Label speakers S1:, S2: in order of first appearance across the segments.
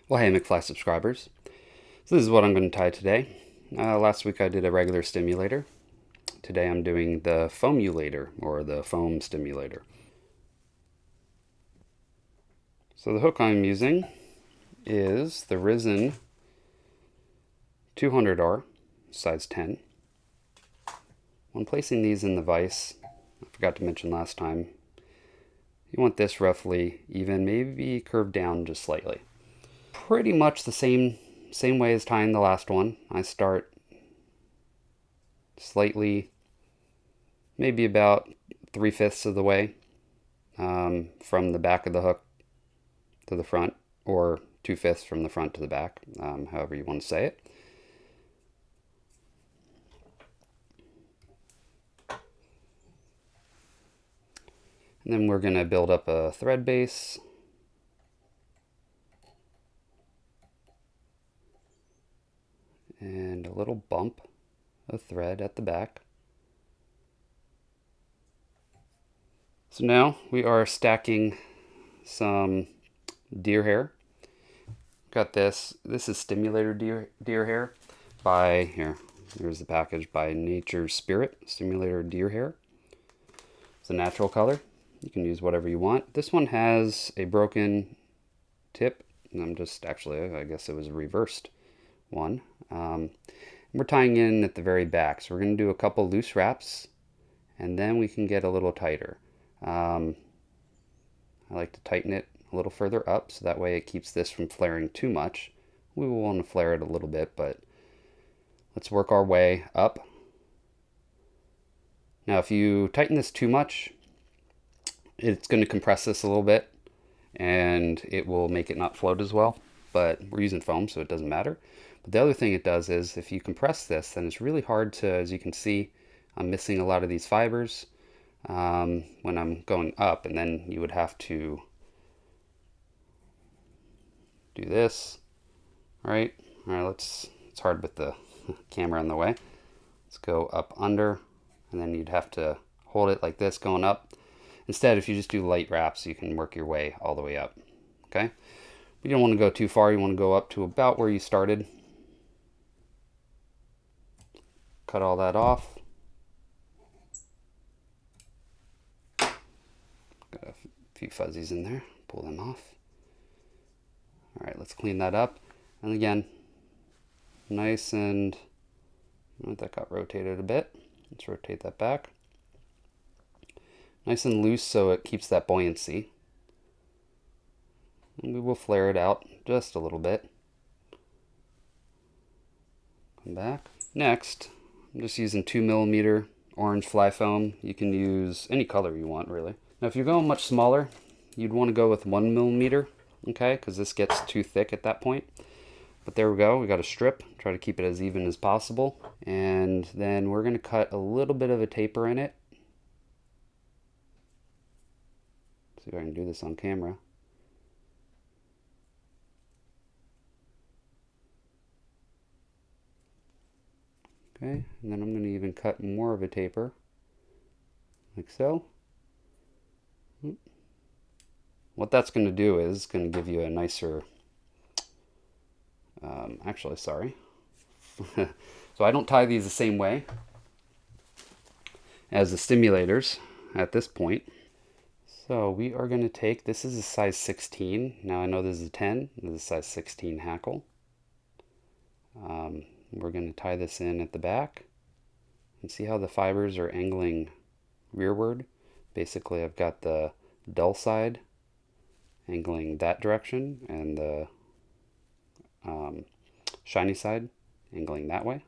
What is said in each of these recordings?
S1: Well, hey McFly subscribers. So this is what I'm going to tie today. Last week I did a regular stimulator. Today I'm doing the Foamulator, or the Foam Stimulator. So the hook I'm using is the Risen 200R, size 10. When placing these in the vise, I forgot to mention last time, you want this roughly even, maybe curved down just slightly. Pretty much the same way as tying the last one. I start slightly, maybe about 3/5 of the way from the back of the hook to the front, or 2/5 from the front to the back, however you want to say it. And then we're going to build up a thread base. And a little bump of thread at the back. So now we are stacking some deer hair. Got this. This is Stimulator deer hair by, here's the package, by Nature's Spirit. Stimulator deer hair. It's a natural color. You can use whatever you want. This one has a broken tip. And I guess it was a reversed one. We're tying in at the very back. So we're going to do a couple loose wraps, and then we can get a little tighter. I like to tighten it a little further up, so that way it keeps this from flaring too much. We will want to flare it a little bit, but let's work our way up. Now, if you tighten this too much, it's going to compress this a little bit, and it will make it not float as well. But we're using foam, so it doesn't matter. But the other thing it does is, if you compress this, then it's really hard to, as you can see, I'm missing a lot of these fibers when I'm going up, and then you would have to do this. All right, it's hard with the camera in the way. Let's go up under, and then you'd have to hold it like this going up. Instead, if you just do light wraps, you can work your way all the way up. Okay, you don't want to go too far. You want to go up to about where you started. Cut all that off. Got a few fuzzies in there. Pull them off. All right, let's clean that up. And again, nice and, that got rotated a bit. Let's rotate that back. Nice and loose so it keeps that buoyancy. And we will flare it out just a little bit. Come back. Next, I'm just using 2mm orange fly foam. You can use any color you want, really. Now, if you're going much smaller, you'd want to go with 1mm, okay, because this gets too thick at that point. But there we go. We got a strip. Try to keep it as even as possible. And then we're going to cut a little bit of a taper in it. See if I can do this on camera. Okay, and then I'm going to even cut more of a taper, like so. What that's going to do is going to give you a nicer, sorry. So I don't tie these the same way as the stimulators at this point. So we are going to take, this is a size 16. Now I know this is a 10. This is a size 16 Hackle. We're going to tie this in at the back. And see how the fibers are angling rearward? Basically, I've got the dull side angling that direction, and the shiny side angling that way.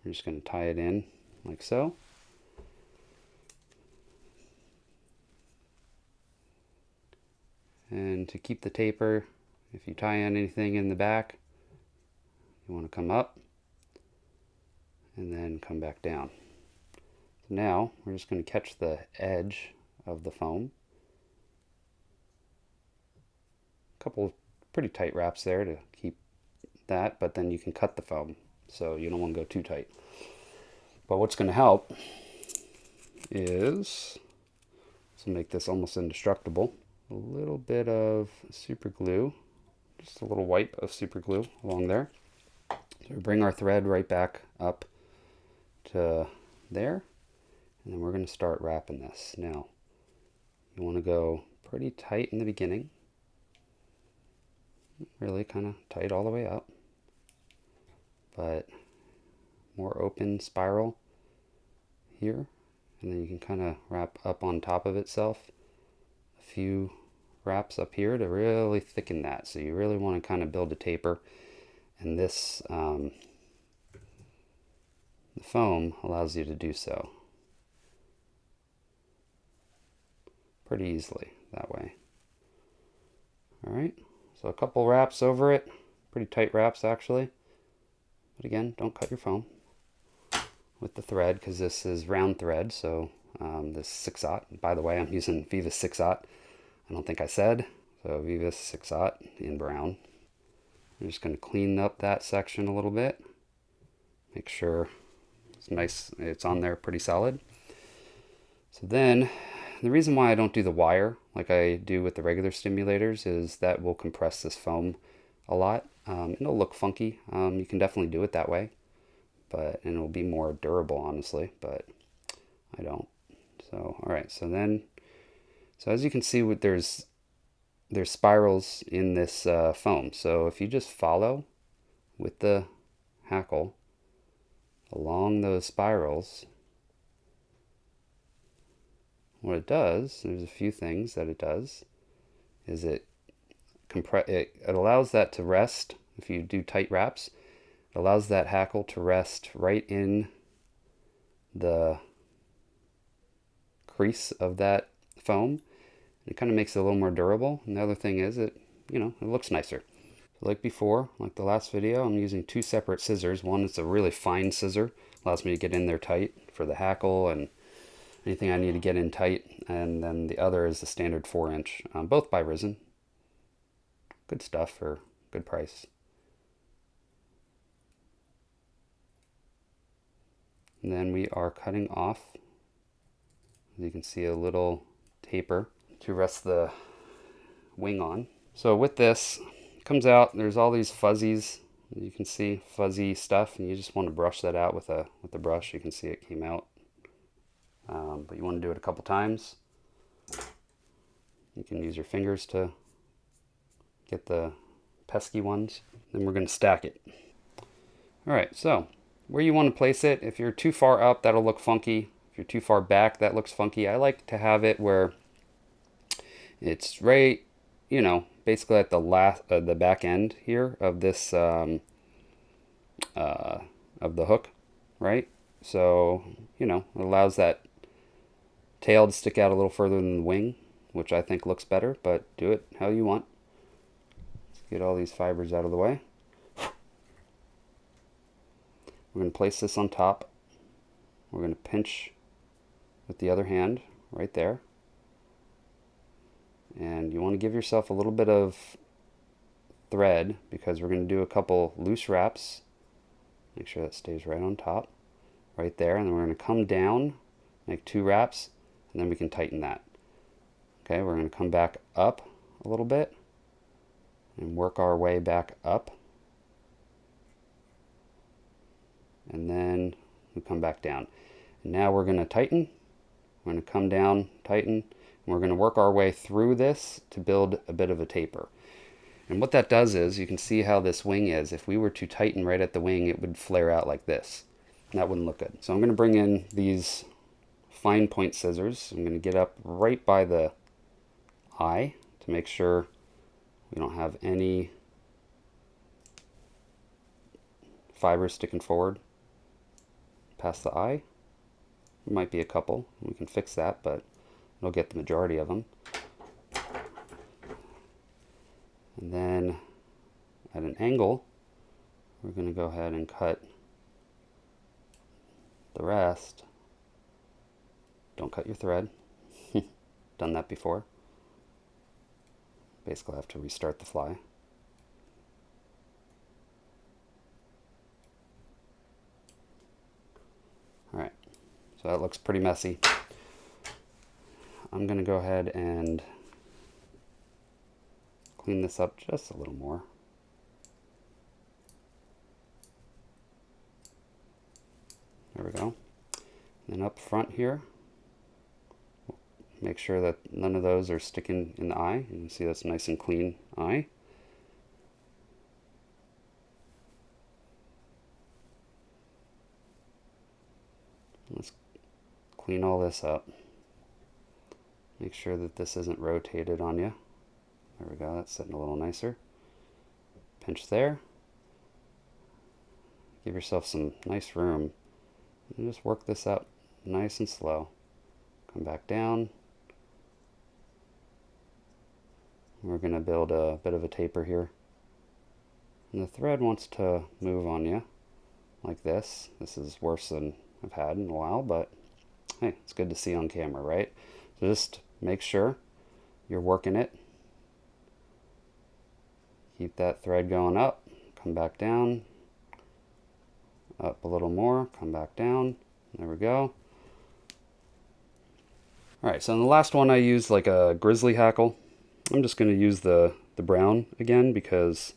S1: I'm just going to tie it in like so. And to keep the taper, if you tie in anything in the back, you want to come up and then come back down. So now we're just going to catch the edge of the foam. A couple pretty tight wraps there to keep that, but then you can cut the foam, so you don't want to go too tight. But what's going to help is, to make this almost indestructible, a little bit of super glue just a little wipe of super glue along there. So we bring our thread right back up to there, and then we're going to start wrapping this. Now, you want to go pretty tight in the beginning, really kind of tight all the way up, but more open spiral here, and then you can kind of wrap up on top of itself a few wraps up here to really thicken that. So you really want to kind of build a taper, and this the foam allows you to do so pretty easily that way. All right, so a couple wraps over it, pretty tight wraps actually, but again, don't cut your foam with the thread because this is round thread. So this 6/0, by the way, I'm using Viva 6/0. I don't think I said, so Viva 6/0 in brown. I'm just going to clean up that section a little bit, make sure it's nice, it's on there pretty solid. So then the reason why I don't do the wire like I do with the regular stimulators is that will compress this foam a lot. It'll look funky. You can definitely do it that way, and it'll be more durable, honestly, but I don't. So, all right, so as you can see, there's spirals in this foam. So if you just follow with the hackle along those spirals, what it does, there's a few things that it does, is it allows that to rest. If you do tight wraps, it allows that hackle to rest right in the crease of that foam. It kind of makes it a little more durable. And the other thing is it looks nicer. So like before, like the last video, I'm using two separate scissors. One is a really fine scissor, allows me to get in there tight for the hackle and anything I need to get in tight. And then the other is the standard 4-inch, both by Risen. Good stuff for good price. And then we are cutting off, as you can see, a little taper to rest the wing on. So with this, it comes out, there's all these fuzzies, you can see fuzzy stuff, and you just want to brush that out with a brush. You can see it came out, but you want to do it a couple times. You can use your fingers to get the pesky ones. Then we're going to stack it. All right, so where you want to place it, if you're too far up, that'll look funky. If you're too far back, that looks funky. I like to have it where it's right, basically at the back end here of this of the hook, right? So it allows that tail to stick out a little further than the wing, which I think looks better, but do it how you want. Let's get all these fibers out of the way. We're going to place this on top. We're going to pinch with the other hand right there. And you want to give yourself a little bit of thread because we're going to do a couple loose wraps. Make sure that stays right on top, right there. And then we're going to come down, make 2 wraps, and then we can tighten that. Okay, we're going to come back up a little bit and work our way back up. And then we come back down. And now we're going to tighten. We're going to come down, tighten, and we're going to work our way through this to build a bit of a taper. And what that does is, you can see how this wing is. If we were to tighten right at the wing, it would flare out like this. That wouldn't look good. So I'm going to bring in these fine point scissors. I'm going to get up right by the eye to make sure we don't have any fibers sticking forward past the eye. There might be a couple. We can fix that, but it'll get the majority of them. And then at an angle, we're going to go ahead and cut the rest. Don't cut your thread. Done that before. Basically, I have to restart the fly. All right, so that looks pretty messy. I'm going to go ahead and clean this up just a little more. There we go. And then up front here, make sure that none of those are sticking in the eye. You can see that's a nice and clean eye. Let's clean all this up. Make sure that this isn't rotated on you. There we go, that's sitting a little nicer. Pinch there. Give yourself some nice room. And just work this up nice and slow. Come back down. We're going to build a bit of a taper here. And the thread wants to move on you like this. This is worse than I've had in a while, but hey, it's good to see on camera, right? So just make sure you're working it. Keep that thread going up, come back down, up a little more, come back down. There we go. Alright, so in the last one I used like a grizzly hackle. I'm just going to use the brown again because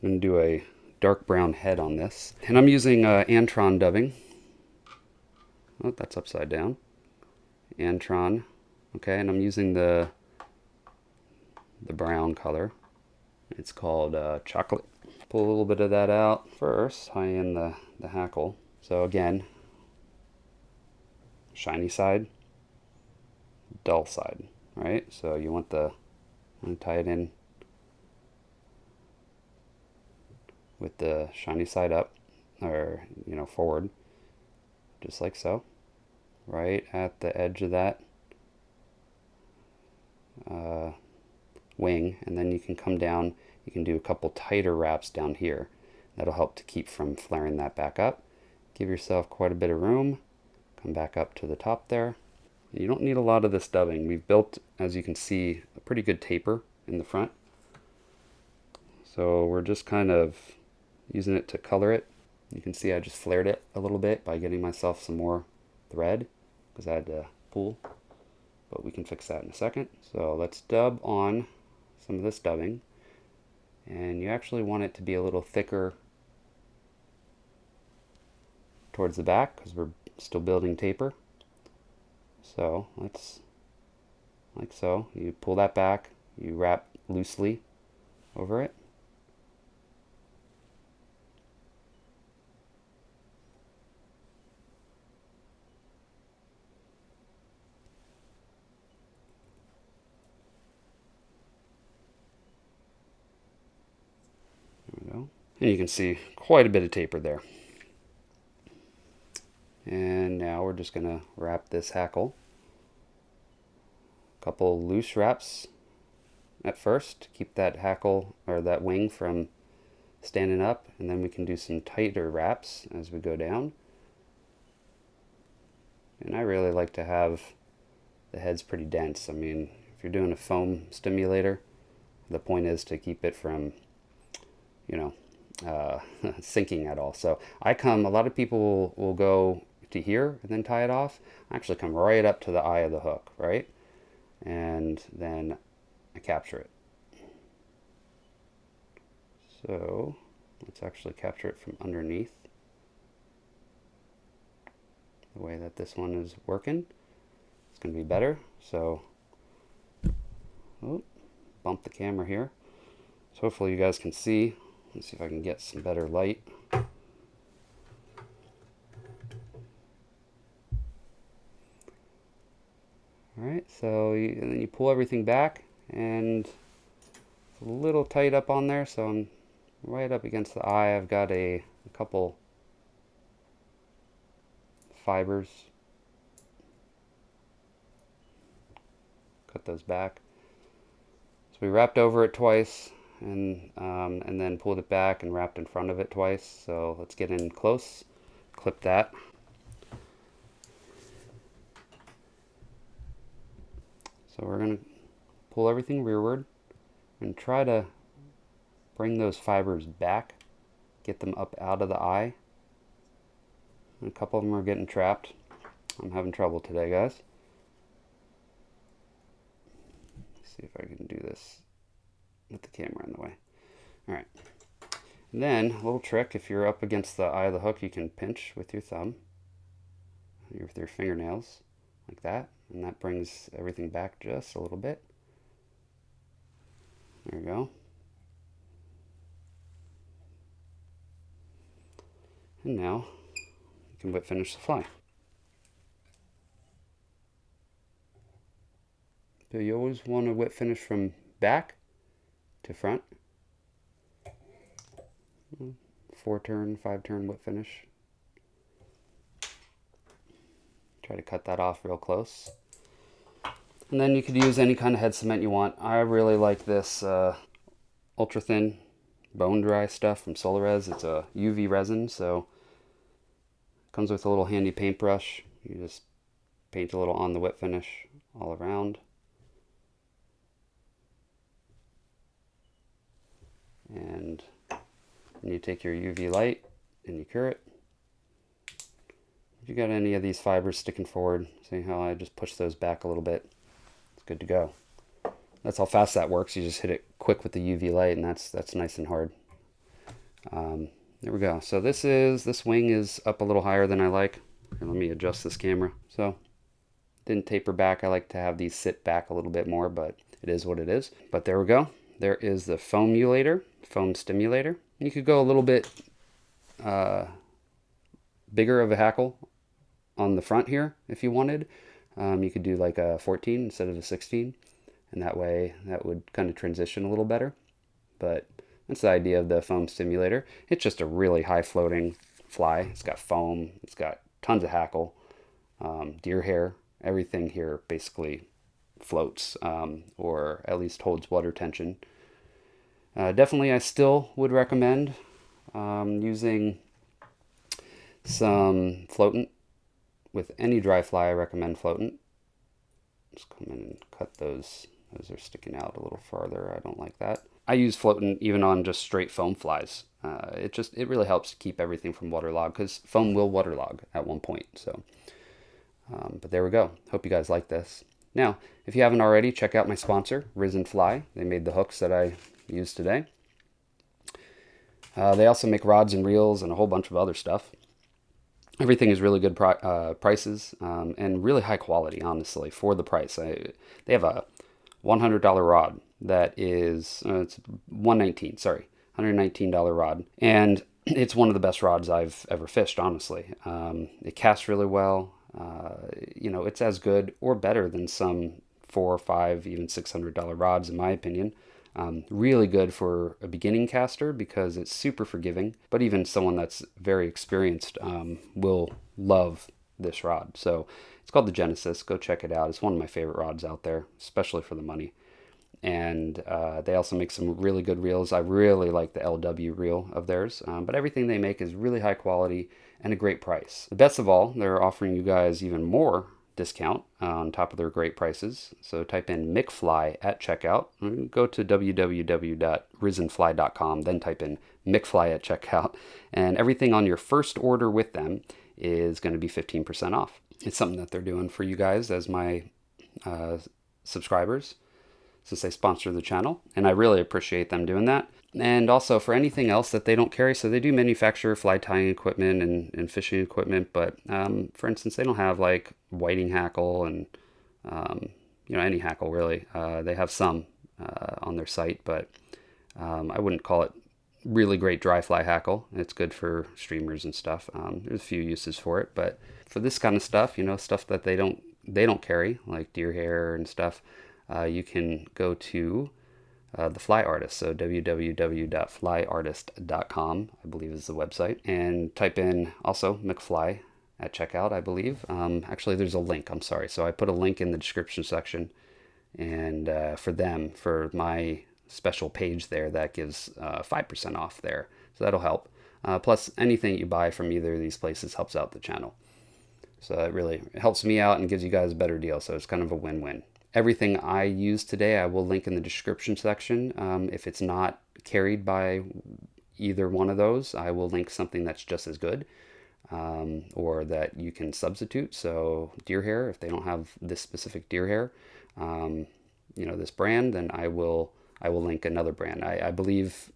S1: I'm going to do a dark brown head on this. And I'm using Antron dubbing. Oh, that's upside down. Antron. Okay, and I'm using the brown color. It's called chocolate. Pull a little bit of that out first. Tie in the hackle. So again, shiny side, dull side, right? So you want to tie it in with the shiny side up, or forward, just like so, right at the edge of that wing, and then you can come down. You can do a couple tighter wraps down here. That'll help to keep from flaring that back up. Give yourself quite a bit of room. Come back up to the top there. You don't need a lot of this dubbing. We've built, as you can see, a pretty good taper in the front. So we're just kind of using it to color it. You can see I just flared it a little bit by getting myself some more thread because I had to pull, but we can fix that in a second. So let's dub on some of this dubbing, and you actually want it to be a little thicker towards the back because we're still building taper. So let's, like so, you pull that back, you wrap loosely over it. There we go. And you can see quite a bit of taper there. And now we're just going to wrap this hackle. A couple loose wraps at first to keep that hackle or that wing from standing up, and then we can do some tighter wraps as we go down. And I really like to have the heads pretty dense. I mean, if you're doing a foam stimulator, the point is to keep it from, sinking at all. So a lot of people will go to here and then tie it off. I actually come right up to the eye of the hook, right? And then I capture it. So let's actually capture it from underneath. The way that this one is working, it's going to be better. So, bump the camera here. So hopefully you guys can see. Let's see if I can get some better light. Alright, so and then you pull everything back, and it's a little tight up on there, so I'm right up against the eye. I've got a couple fibers. Cut those back. So we wrapped over it twice, and then pulled it back and wrapped in front of it twice. So let's get in close, clip that. So we're going to pull everything rearward and try to bring those fibers back, get them up out of the eye. And a couple of them are getting trapped. I'm having trouble today, guys. Let's see if I can do this with the camera in the way. All right. And then a little trick, if you're up against the eye of the hook, you can pinch with your thumb, with your fingernails, like that. And that brings everything back just a little bit. There you go. And now you can whip finish the fly. So you always want to whip finish from back to front. 4-turn, 5-turn whip finish. Try to cut that off real close. And then you could use any kind of head cement you want. I really like this ultra thin bone dry stuff from Solarez. It's a UV resin, so it comes with a little handy paintbrush. You just paint a little on the whip finish all around. And then you take your UV light and you cure it. If you got any of these fibers sticking forward, see how I just push those back a little bit, it's good to go. That's how fast that works. You just hit it quick with the UV light, and that's nice and hard. There we go. So this wing is up a little higher than I like. Here, let me adjust this camera. So didn't taper back. I like to have these sit back a little bit more, but it is what it is. But there we go. There is the Foamulator, Foam Stimulator. You could go a little bit bigger of a hackle on the front here if you wanted. You could do like a 14 instead of a 16, and that way that would kind of transition a little better. But that's the idea of the Foam Stimulator. It's just a really high floating fly. It's got foam, it's got tons of hackle, deer hair. Everything here basically floats, or at least holds water tension. Definitely, I still would recommend using some floatant. With any dry fly, I recommend floatant. Just come in and cut those. Those are sticking out a little farther. I don't like that. I use floatant even on just straight foam flies. It really helps to keep everything from waterlog, because foam will waterlog at one point. So, but there we go. Hope you guys like this. Now, if you haven't already, check out my sponsor, Risen Fly. They made the hooks that I used today. They also make rods and reels and a whole bunch of other stuff. Everything is really good prices, and really high quality, honestly, for the price. They have a $100 rod that is, it's $119 rod. And it's one of the best rods I've ever fished, honestly. It casts really well. It's as good or better than some $400, $500, even $600 rods, in my opinion. Really good for a beginning caster because it's super forgiving, but even someone that's very experienced will love this rod. So it's called the Genesis. Go check it out. It's one of my favorite rods out there, especially for the money. And they also make some really good reels. I really like the LW reel of theirs, but everything they make is really high quality and a great price. The best of all, they're offering you guys even more discount on top of their great prices. So type in McFly at checkout. Go to www.risenfly.com, then type in McFly at checkout, and everything on your first order with them is going to be 15% off. It's something that they're doing for you guys as my subscribers, since they sponsor the channel, and I really appreciate them doing that. And also for anything else that they don't carry, so they do manufacture fly tying equipment and fishing equipment, but for instance, they don't have like whiting hackle and any hackle really. They have some on their site, but I wouldn't call it really great dry fly hackle. It's good for streamers and stuff. There's a few uses for it, but for this kind of stuff, stuff that they don't carry, like deer hair and stuff, you can go to the Fly Artist, so www.flyartist.com, I believe is the website, and type in also McFly at checkout, I believe. Actually, there's a link, I'm sorry, so I put a link in the description section, and for my special page there, that gives 5% off there, so that'll help. Plus, anything you buy from either of these places helps out the channel, so it really helps me out and gives you guys a better deal, so it's kind of a win-win. Everything I use today, I will link in the description section. If it's not carried by either one of those, I will link something that's just as good, or that you can substitute. So deer hair, if they don't have this specific deer hair, this brand, then I will I will link another brand. I believe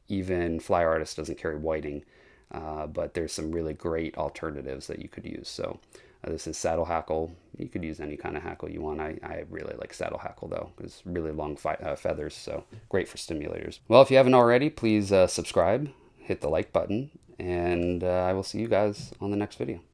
S1: even Fly Artist doesn't carry whiting, but there's some really great alternatives that you could use. So this is saddle hackle. You could use any kind of hackle you want. I really like saddle hackle though. It's really long feathers, so great for stimulators. Well, if you haven't already, please subscribe, hit the like button, and I will see you guys on the next video.